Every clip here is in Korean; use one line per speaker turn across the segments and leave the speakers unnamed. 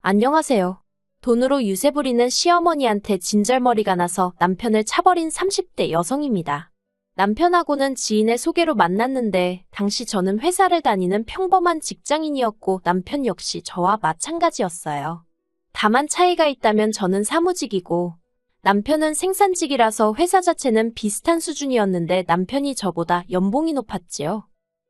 안녕하세요. 돈으로 유세 부리는 시어머니한테 진절머리가 나서 남편을 차버린 30대 여성입니다. 남편하고는 지인의 소개로 만났는데 당시 저는 회사를 다니는 평범한 직장인이었고 남편 역시 저와 마찬가지였어요. 다만 차이가 있다면 저는 사무직이고 남편은 생산직이라서 회사 자체는 비슷한 수준이었는데 남편이 저보다 연봉이 높았지요.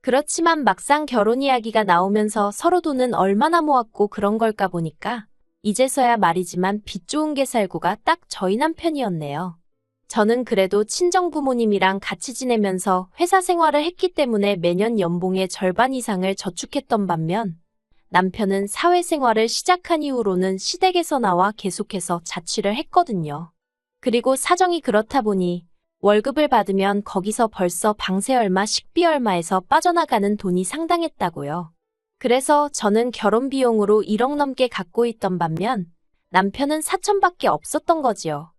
그렇지만 막상 결혼 이야기가 나오면서 서로 돈은 얼마나 모았고 그런 걸까 보니까 이제서야 말이지만 빚 좋은 게 살구가 딱 저희 남편이었네요. 저는 그래도 친정부모님이랑 같이 지내면서 회사 생활을 했기 때문에 매년 연봉의 절반 이상을 저축했던 반면 남편은 사회생활을 시작한 이후로는 시댁에서 나와 계속해서 자취를 했거든요. 그리고 사정이 그렇다 보니 월급을 받으면 거기서 벌써 방세 얼마, 식비 얼마에서 빠져나가는 돈이 상당했다고요. 그래서 저는 결혼 비용으로 1억 넘게 갖고 있던 반면 남편은 4천밖에 없었던 거지요.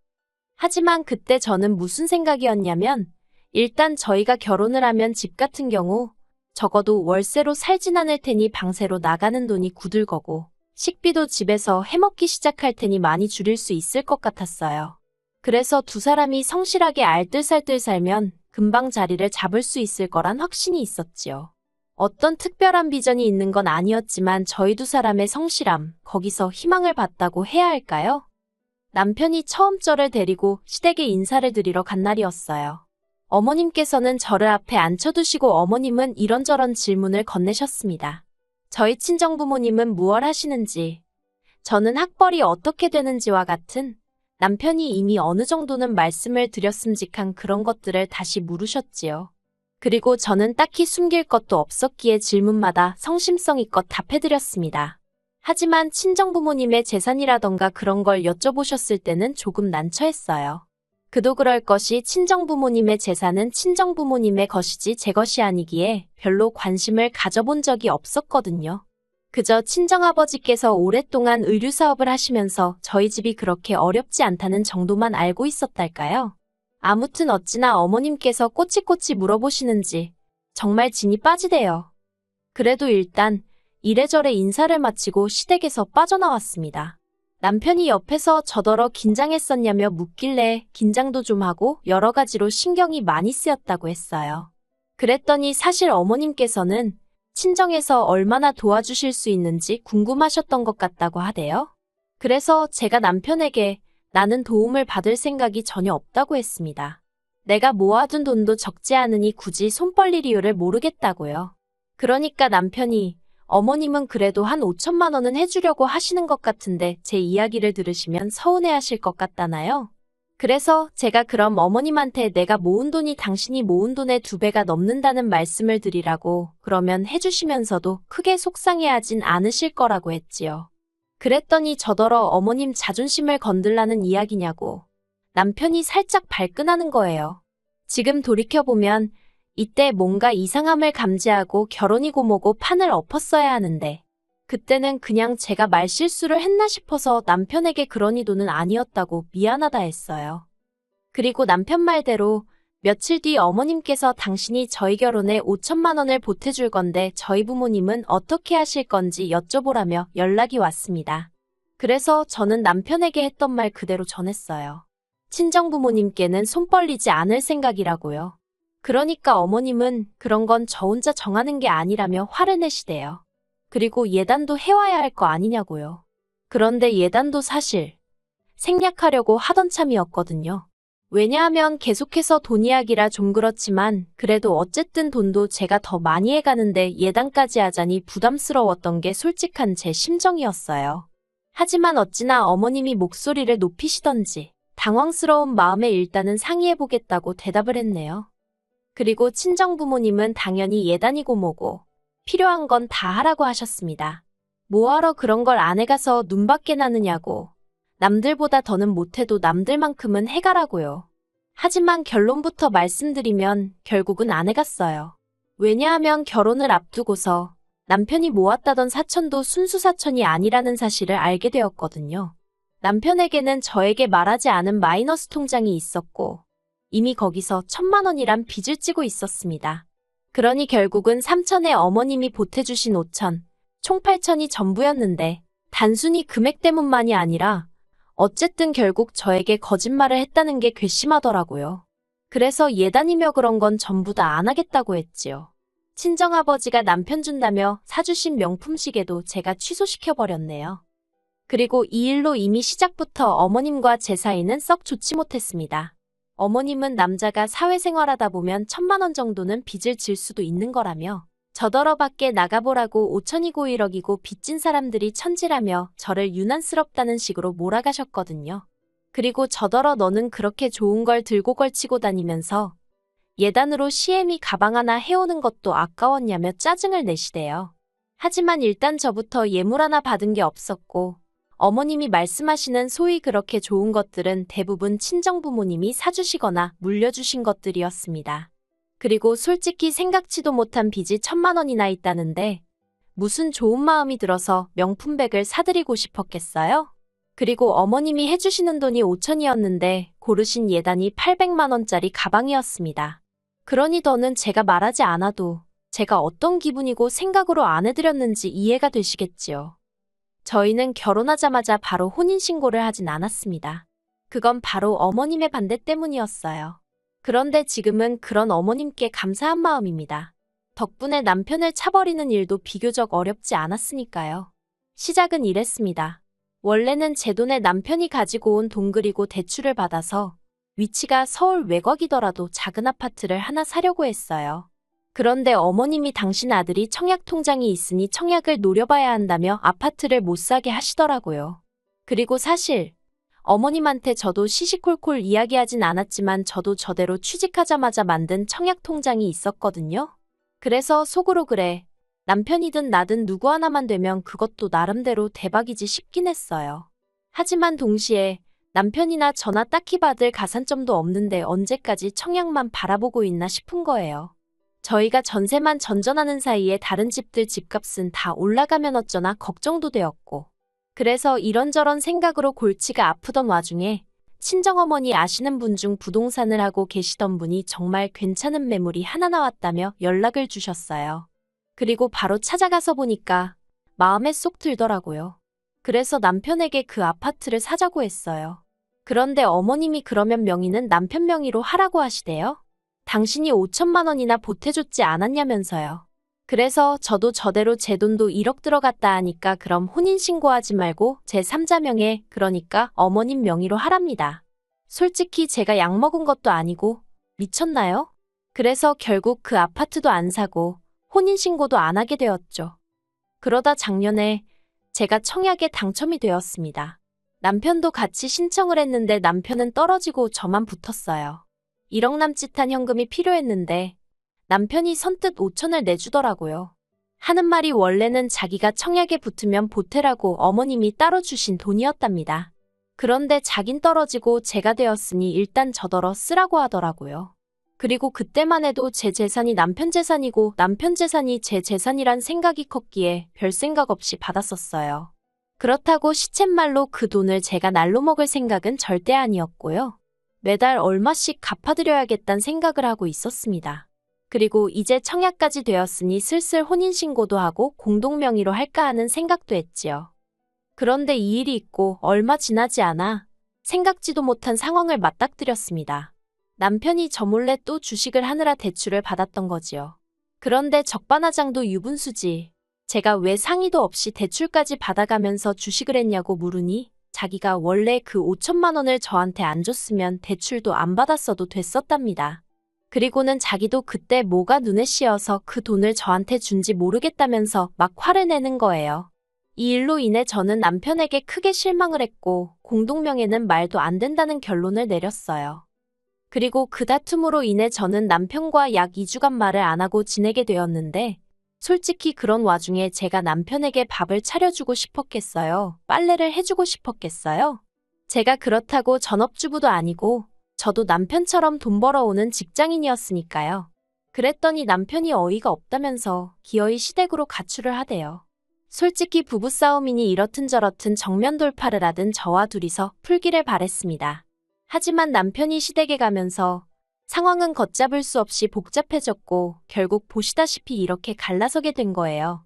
하지만 그때 저는 무슨 생각이었냐면 일단 저희가 결혼을 하면 집 같은 경우 적어도 월세로 살진 않을 테니 방세로 나가는 돈이 굳을 거고 식비도 집에서 해먹기 시작할 테니 많이 줄일 수 있을 것 같았어요. 그래서 두 사람이 성실하게 알뜰살뜰 살면 금방 자리를 잡을 수 있을 거란 확신이 있었지요. 어떤 특별한 비전이 있는 건 아니었지만 저희 두 사람의 성실함, 거기서 희망을 봤다고 해야 할까요? 남편이 처음 저를 데리고 시댁에 인사를 드리러 간 날이었어요. 어머님께서는 저를 앞에 앉혀두시고 어머님은 이런저런 질문을 건네셨습니다. 저희 친정부모님은 무얼 하시는지, 저는 학벌이 어떻게 되는지와 같은 남편이 이미 어느 정도는 말씀을 드렸음직한 그런 것들을 다시 물으셨지요. 그리고 저는 딱히 숨길 것도 없었기에 질문마다 성심성의껏 답해드렸습니다. 하지만 친정부모님의 재산이라던가 그런 걸 여쭤보셨을 때는 조금 난처했어요. 그도 그럴 것이 친정부모님의 재산은 친정부모님의 것이지 제 것이 아니기에 별로 관심을 가져본 적이 없었거든요. 그저 친정아버지께서 오랫동안 의류사업을 하시면서 저희 집이 그렇게 어렵지 않다는 정도만 알고 있었달까요? 아무튼 어찌나 어머님께서 꼬치꼬치 물어보시는지 정말 진이 빠지대요. 그래도 일단 이래저래 인사를 마치고 시댁에서 빠져나왔습니다. 남편이 옆에서 저더러 긴장했었냐며 묻길래 긴장도 좀 하고 여러 가지로 신경이 많이 쓰였다고 했어요. 그랬더니 사실 어머님께서는 친정에서 얼마나 도와주실 수 있는지 궁금하셨던 것 같다고 하대요. 그래서 제가 남편에게 나는 도움을 받을 생각이 전혀 없다고 했습니다. 내가 모아둔 돈도 적지 않으니 굳이 손 벌릴 이유를 모르겠다고요. 그러니까 남편이 어머님은 그래도 한 5천만 원은 해주려고 하시는 것 같은데 제 이야기를 들으시면 서운해하실 것 같다나요? 그래서 제가 그럼 어머님한테 내가 모은 돈이 당신이 모은 돈의 2배가 넘는다는 말씀을 드리라고 그러면 해주시면서도 크게 속상해하진 않으실 거라고 했지요. 그랬더니 저더러 어머님 자존심을 건들라는 이야기냐고 남편이 살짝 발끈하는 거예요. 지금 돌이켜보면 이때 뭔가 이상함을 감지하고 결혼이고 뭐고 판을 엎었어야 하는데 그때는 그냥 제가 말실수를 했나 싶어서 남편에게 그러니 돈은 아니었다고 미안하다 했어요. 그리고 남편 말대로 며칠 뒤 어머님께서 당신이 저희 결혼에 5천만 원을 보태줄 건데 저희 부모님은 어떻게 하실 건지 여쭤보라며 연락이 왔습니다. 그래서 저는 남편에게 했던 말 그대로 전했어요. 친정부모님께는 손 벌리지 않을 생각이라고요. 그러니까 어머님은 그런 건 저 혼자 정하는 게 아니라며 화를 내시대요. 그리고 예단도 해와야 할 거 아니냐고요. 그런데 예단도 사실 생략하려고 하던 참이었거든요. 왜냐하면 계속해서 돈 이야기라 좀 그렇지만 그래도 어쨌든 돈도 제가 더 많이 해가는데 예단까지 하자니 부담스러웠던 게 솔직한 제 심정이었어요. 하지만 어찌나 어머님이 목소리를 높이시던지 당황스러운 마음에 일단은 상의해보겠다고 대답을 했네요. 그리고 친정부모님은 당연히 예단이고 뭐고 필요한 건 다 하라고 하셨습니다. 뭐하러 그런 걸 안 해가서 눈밖에 나느냐고. 남들보다 더는 못해도 남들만큼은 해가라고요. 하지만 결론부터 말씀드리면 결국은 안 해갔어요. 왜냐하면 결혼을 앞두고서 남편이 모았다던 사천도 순수 사천이 아니라는 사실을 알게 되었거든요. 남편에게는 저에게 말하지 않은 마이너스 통장이 있었고 이미 거기서 1,000만 원이란 빚을 지고 있었습니다. 그러니 결국은 3천에 어머님이 보태주신 5천, 총 8천이 전부였는데 단순히 금액 때문만이 아니라 어쨌든 결국 저에게 거짓말을 했다는 게 괘씸하더라고요. 그래서 예단이며 그런 건 전부 다 안 하겠다고 했지요. 친정아버지가 남편 준다며 사주신 명품 시계도 제가 취소시켜버렸네요. 그리고 이 일로 이미 시작부터 어머님과 제 사이는 썩 좋지 못했습니다. 어머님은 남자가 사회생활하다 보면 1,000만 원 정도는 빚을 질 수도 있는 거라며 저더러 밖에 나가보라고 5천이고 1억이고 빚진 사람들이 천지라며 저를 유난스럽다는 식으로 몰아가셨거든요. 그리고 저더러 너는 그렇게 좋은 걸 들고 걸치고 다니면서 예단으로 시애미 가방 하나 해오는 것도 아까웠냐며 짜증을 내시대요. 하지만 일단 저부터 예물 하나 받은 게 없었고 어머님이 말씀하시는 소위 그렇게 좋은 것들은 대부분 친정부모님이 사주시거나 물려주신 것들이었습니다. 그리고 솔직히 생각지도 못한 빚이 1,000만 원이나 있다는데 무슨 좋은 마음이 들어서 명품백을 사드리고 싶었겠어요? 그리고 어머님이 해주시는 돈이 5천이었는데 고르신 예단이 800만 원짜리 가방이었습니다. 그러니 더는 제가 말하지 않아도 제가 어떤 기분이고 생각으로 안 해드렸는지 이해가 되시겠지요. 저희는 결혼하자마자 바로 혼인신고를 하진 않았습니다. 그건 바로 어머님의 반대 때문이었어요. 그런데 지금은 그런 어머님께 감사한 마음입니다. 덕분에 남편을 차버리는 일도 비교적 어렵지 않았으니까요. 시작은 이랬습니다. 원래는 제 돈에 남편이 가지고 온 돈 그리고 대출을 받아서 위치가 서울 외곽이더라도 작은 아파트를 하나 사려고 했어요. 그런데 어머님이 당신 아들이 청약 통장이 있으니 청약을 노려봐야 한다며 아파트를 못 사게 하시더라고요. 그리고 사실 어머님한테 저도 시시콜콜 이야기하진 않았지만 저도 저대로 취직하자마자 만든 청약 통장이 있었거든요. 그래서 속으로 그래, 남편이든 나든 누구 하나만 되면 그것도 나름대로 대박이지 싶긴 했어요. 하지만 동시에 남편이나 저나 딱히 받을 가산점도 없는데 언제까지 청약만 바라보고 있나 싶은 거예요. 저희가 전세만 전전하는 사이에 다른 집들 집값은 다 올라가면 어쩌나 걱정도 되었고 그래서 이런저런 생각으로 골치가 아프던 와중에 친정어머니 아시는 분 중 부동산을 하고 계시던 분이 정말 괜찮은 매물이 하나 나왔다며 연락을 주셨어요. 그리고 바로 찾아가서 보니까 마음에 쏙 들더라고요. 그래서 남편에게 그 아파트를 사자고 했어요. 그런데 어머님이 그러면 명의는 남편 명의로 하라고 하시대요. 당신이 5천만 원이나 보태줬지 않았냐면서요. 그래서 저도 저대로 제 돈도 1억 들어갔다 하니까 그럼 혼인신고하지 말고 제 3자 명의, 그러니까 어머님 명의로 하랍니다. 솔직히 제가 약 먹은 것도 아니고 미쳤나요? 그래서 결국 그 아파트도 안 사고 혼인신고도 안 하게 되었죠. 그러다 작년에 제가 청약에 당첨이 되었습니다. 남편도 같이 신청을 했는데 남편은 떨어지고 저만 붙었어요. 1억 남짓한 현금이 필요했는데 남편이 선뜻 5천을 내주더라고요. 하는 말이 원래는 자기가 청약에 붙으면 보태라고 어머님이 따로 주신 돈이었답니다. 그런데 자긴 떨어지고 제가 되었으니 일단 저더러 쓰라고 하더라고요. 그리고 그때만 해도 제 재산이 남편 재산이고 남편 재산이 제 재산이란 생각이 컸기에 별 생각 없이 받았었어요. 그렇다고 시쳇말로 그 돈을 제가 날로 먹을 생각은 절대 아니었고요. 매달 얼마씩 갚아드려야겠다는 생각을 하고 있었습니다. 그리고 이제 청약까지 되었으니 슬슬 혼인신고도 하고 공동명의로 할까 하는 생각도 했지요. 그런데 이 일이 있고 얼마 지나지 않아 생각지도 못한 상황을 맞닥뜨렸습니다. 남편이 저 몰래 또 주식을 하느라 대출을 받았던 거지요. 그런데 적반하장도 유분수지. 제가 왜 상의도 없이 대출까지 받아가면서 주식을 했냐고 물으니 자기가 원래 그 5천만 원을 저한테 안 줬으면 대출도 안 받았어도 됐었답니다. 그리고는 자기도 그때 뭐가 눈에 씌어서 그 돈을 저한테 준지 모르겠다면서 막 화를 내는 거예요. 이 일로 인해 저는 남편에게 크게 실망을 했고 공동명예는 말도 안 된다는 결론을 내렸어요. 그리고 그 다툼으로 인해 저는 남편과 약 2주간 말을 안 하고 지내게 되었는데 솔직히 그런 와중에 제가 남편에게 밥을 차려주고 싶었겠어요? 빨래를 해주고 싶었겠어요? 제가 그렇다고 전업주부도 아니고 저도 남편처럼 돈 벌어오는 직장인이었으니까요. 그랬더니 남편이 어이가 없다면서 기어이 시댁으로 가출을 하대요. 솔직히 부부싸움이니 이렇든 저렇든 정면 돌파를 하든 저와 둘이서 풀기를 바랬습니다. 하지만 남편이 시댁에 가면서 상황은 걷잡을 수 없이 복잡해졌고 결국 보시다시피 이렇게 갈라서게 된 거예요.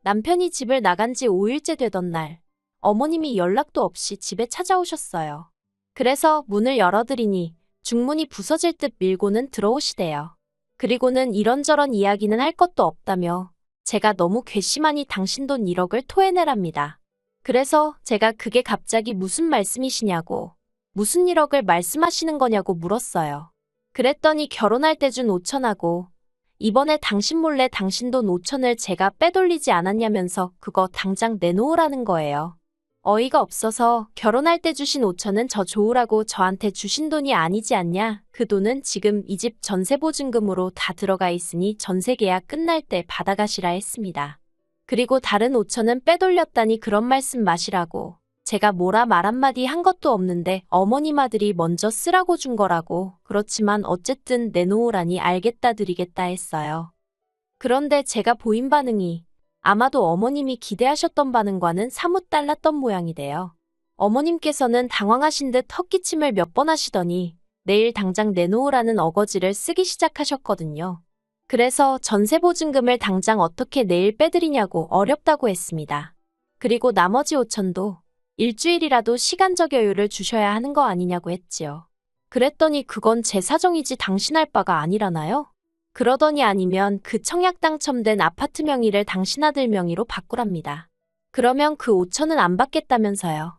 남편이 집을 나간 지 5일째 되던 날 어머님이 연락도 없이 집에 찾아오셨어요. 그래서 문을 열어드리니 중문이 부서질 듯 밀고는 들어오시대요. 그리고는 이런저런 이야기는 할 것도 없다며 제가 너무 괘씸하니 당신 돈 1억을 토해내랍니다. 그래서 제가 그게 갑자기 무슨 말씀이시냐고, 무슨 1억을 말씀하시는 거냐고 물었어요. 그랬더니 결혼할 때 준 5천하고 이번에 당신 몰래 당신 돈 5천을 제가 빼돌리지 않았냐면서 그거 당장 내놓으라는 거예요. 어이가 없어서 결혼할 때 주신 5천은 저 좋으라고 저한테 주신 돈이 아니지 않냐? 그 돈은 지금 이 집 전세보증금으로 다 들어가 있으니 전세계약 끝날 때 받아가시라 했습니다. 그리고 다른 5천은 빼돌렸다니 그런 말씀 마시라고. 제가 뭐라 말 한마디 한 것도 없는데 어머님 아들이 먼저 쓰라고 준 거라고. 그렇지만 어쨌든 내놓으라니 알겠다 드리겠다 했어요. 그런데 제가 보인 반응이 아마도 어머님이 기대하셨던 반응과는 사뭇 달랐던 모양이래요. 어머님께서는 당황하신 듯 헛기침을 몇 번 하시더니 내일 당장 내놓으라는 어거지를 쓰기 시작하셨거든요. 그래서 전세보증금을 당장 어떻게 내일 빼드리냐고 어렵다고 했습니다. 그리고 나머지 5천도 일주일이라도 시간적 여유를 주셔야 하는 거 아니냐고 했지요. 그랬더니 그건 제 사정이지 당신 할 바가 아니라나요? 그러더니 아니면 그 청약 당첨된 아파트 명의를 당신 아들 명의로 바꾸랍니다. 그러면 그 5천은 안 받겠다면서요.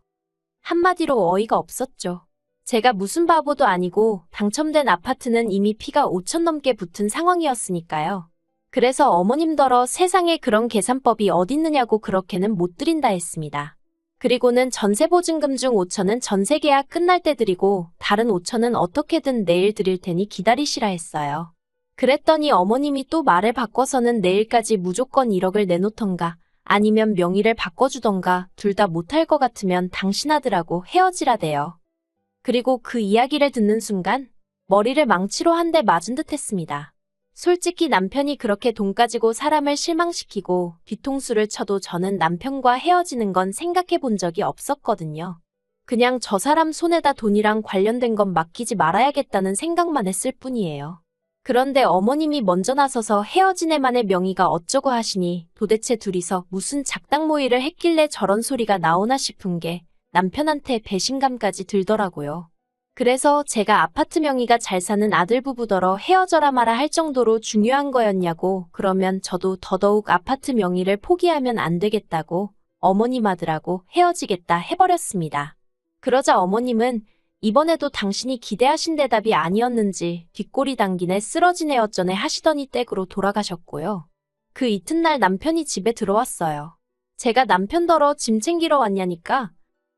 한마디로 어이가 없었죠. 제가 무슨 바보도 아니고 당첨된 아파트는 이미 피가 5천 넘게 붙은 상황이었으니까요. 그래서 어머님더러 세상에 그런 계산법이 어딨느냐고 그렇게는 못 드린다 했습니다. 그리고는 전세보증금 중 5천은 전세계약 끝날 때 드리고 다른 5천은 어떻게든 내일 드릴 테니 기다리시라 했어요. 그랬더니 어머님이 또 말을 바꿔서는 내일까지 무조건 1억을 내놓던가 아니면 명의를 바꿔주던가 둘 다 못할 것 같으면 당신 아들하고 헤어지라대요. 그리고 그 이야기를 듣는 순간 머리를 망치로 한 대 맞은 듯 했습니다. 솔직히 남편이 그렇게 돈 가지고 사람을 실망시키고 뒤통수를 쳐도 저는 남편과 헤어지는 건 생각해 본 적이 없었거든요. 그냥 저 사람 손에다 돈이랑 관련된 건 맡기지 말아야겠다는 생각만 했을 뿐이에요. 그런데 어머님이 먼저 나서서 헤어진 애만의 명의가 어쩌고 하시니 도대체 둘이서 무슨 작당 모의를 했길래 저런 소리가 나오나 싶은 게 남편한테 배신감까지 들더라고요. 그래서 제가 아파트 명의가 잘 사는 아들 부부더러 헤어져라 마라 할 정도로 중요한 거였냐고 그러면 저도 더더욱 아파트 명의를 포기하면 안 되겠다고 어머님 아들하고 헤어지겠다 해버렸습니다. 그러자 어머님은 이번에도 당신이 기대하신 대답이 아니었는지 뒷골이 당기네 쓰러지네 어쩌네 하시더니 댁으로 돌아가셨고요. 그 이튿날 남편이 집에 들어왔어요. 제가 남편더러 짐 챙기러 왔냐니까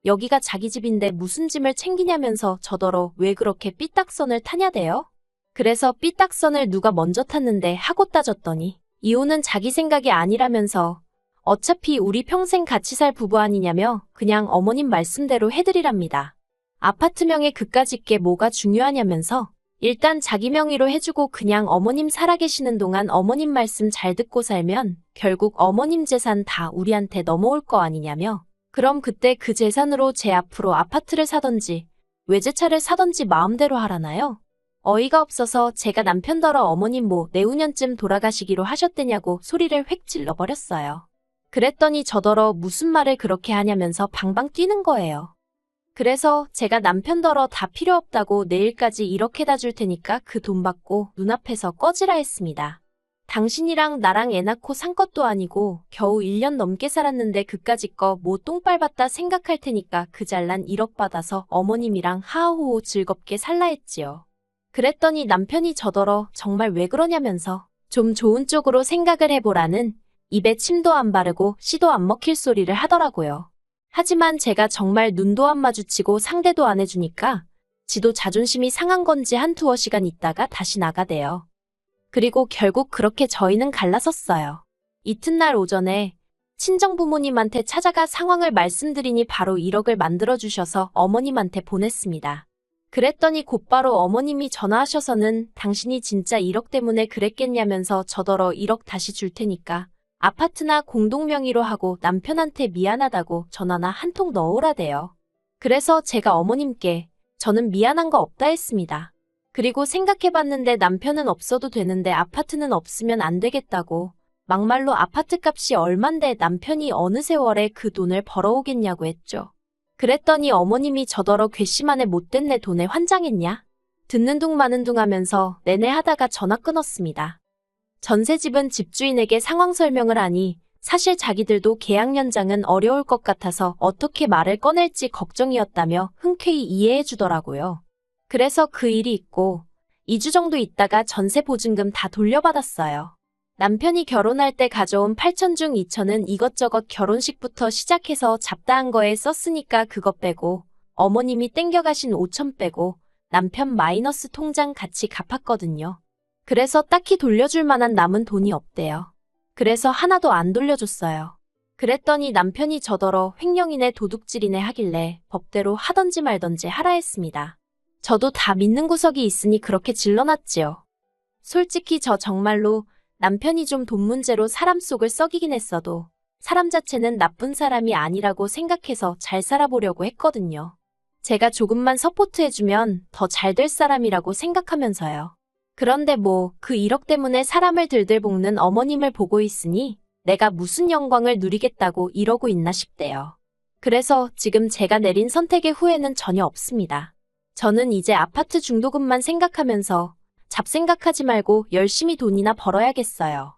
여기가 자기 집인데 무슨 짐을 챙기냐면서 저더러 왜 그렇게 삐딱선을 타냐대요? 그래서 삐딱선을 누가 먼저 탔는데 하고 따졌더니 이혼은 자기 생각이 아니라면서 어차피 우리 평생 같이 살 부부 아니냐며 그냥 어머님 말씀대로 해드리랍니다. 아파트 명에 그까짓 게 뭐가 중요하냐면서 일단 자기 명의로 해주고 그냥 어머님 살아계시는 동안 어머님 말씀 잘 듣고 살면 결국 어머님 재산 다 우리한테 넘어올 거 아니냐며 그럼 그때 그 재산으로 제 앞으로 아파트를 사던지 외제차를 사던지 마음대로 하라나요? 어이가 없어서 제가 남편더러 어머님 뭐 내후년쯤 돌아가시기로 하셨대냐고 소리를 획 질러버렸어요. 그랬더니 저더러 무슨 말을 그렇게 하냐면서 방방 뛰는 거예요. 그래서 제가 남편더러 다 필요 없다고 내일까지 이렇게 다 줄 테니까 그 돈 받고 눈앞에서 꺼지라 했습니다. 당신이랑 나랑 애 낳고 산 것도 아니고 겨우 1년 넘게 살았는데 그까짓 거 뭐 똥발 봤다 생각할 테니까 그 잘난 1억 받아서 어머님이랑 하하호호 즐겁게 살라 했지요. 그랬더니 남편이 저더러 정말 왜 그러냐면서 좀 좋은 쪽으로 생각을 해보라는 입에 침도 안 바르고 씨도 안 먹힐 소리를 하더라고요. 하지만 제가 정말 눈도 안 마주치고 상대도 안 해주니까 지도 자존심이 상한 건지 한 두어 시간 있다가 다시 나가대요. 그리고 결국 그렇게 저희는 갈라섰어요. 이튿날 오전에 친정부모님한테 찾아가 상황을 말씀드리니 바로 1억을 만들어주셔서 어머님한테 보냈습니다. 그랬더니 곧바로 어머님이 전화하셔서는 당신이 진짜 1억 때문에 그랬겠냐면서 저더러 1억 다시 줄 테니까 아파트나 공동명의로 하고 남편한테 미안하다고 전화나 한 통 넣으라대요. 그래서 제가 어머님께 저는 미안한 거 없다 했습니다. 그리고 생각해봤는데 남편은 없어도 되는데 아파트는 없으면 안 되겠다고 막말로 아파트 값이 얼만데 남편이 어느 세월에 그 돈을 벌어오겠냐고 했죠. 그랬더니 어머님이 저더러 괘씸하네 못된 내 돈에 환장했냐? 듣는 둥 마는 둥 하면서 내내 하다가 전화 끊었습니다. 전세집은 집주인에게 상황 설명을 하니 사실 자기들도 계약 연장은 어려울 것 같아서 어떻게 말을 꺼낼지 걱정이었다며 흔쾌히 이해해 주더라고요. 그래서 그 일이 있고 2주 정도 있다가 전세 보증금 다 돌려받았어요. 남편이 결혼할 때 가져온 8천 중 2천은 이것저것 결혼식부터 시작해서 잡다한 거에 썼으니까 그거 빼고 어머님이 땡겨가신 5천 빼고 남편 마이너스 통장 같이 갚았거든요. 그래서 딱히 돌려줄 만한 남은 돈이 없대요. 그래서 하나도 안 돌려줬어요. 그랬더니 남편이 저더러 횡령이네 도둑질이네 하길래 법대로 하던지 말던지 하라 했습니다. 저도 다 믿는 구석이 있으니 그렇게 질러놨지요. 솔직히 저 정말로 남편이 좀 돈 문제로 사람 속을 썩이긴 했어도 사람 자체는 나쁜 사람이 아니라고 생각해서 잘 살아보려고 했거든요. 제가 조금만 서포트해주면 더 잘 될 사람이라고 생각하면서요. 그런데 뭐 그 1억 때문에 사람을 들들 볶는 어머님을 보고 있으니 내가 무슨 영광을 누리겠다고 이러고 있나 싶대요. 그래서 지금 제가 내린 선택의 후회는 전혀 없습니다. 저는 이제 아파트 중도금만 생각하면서 잡생각하지 말고 열심히 돈이나 벌어야겠어요.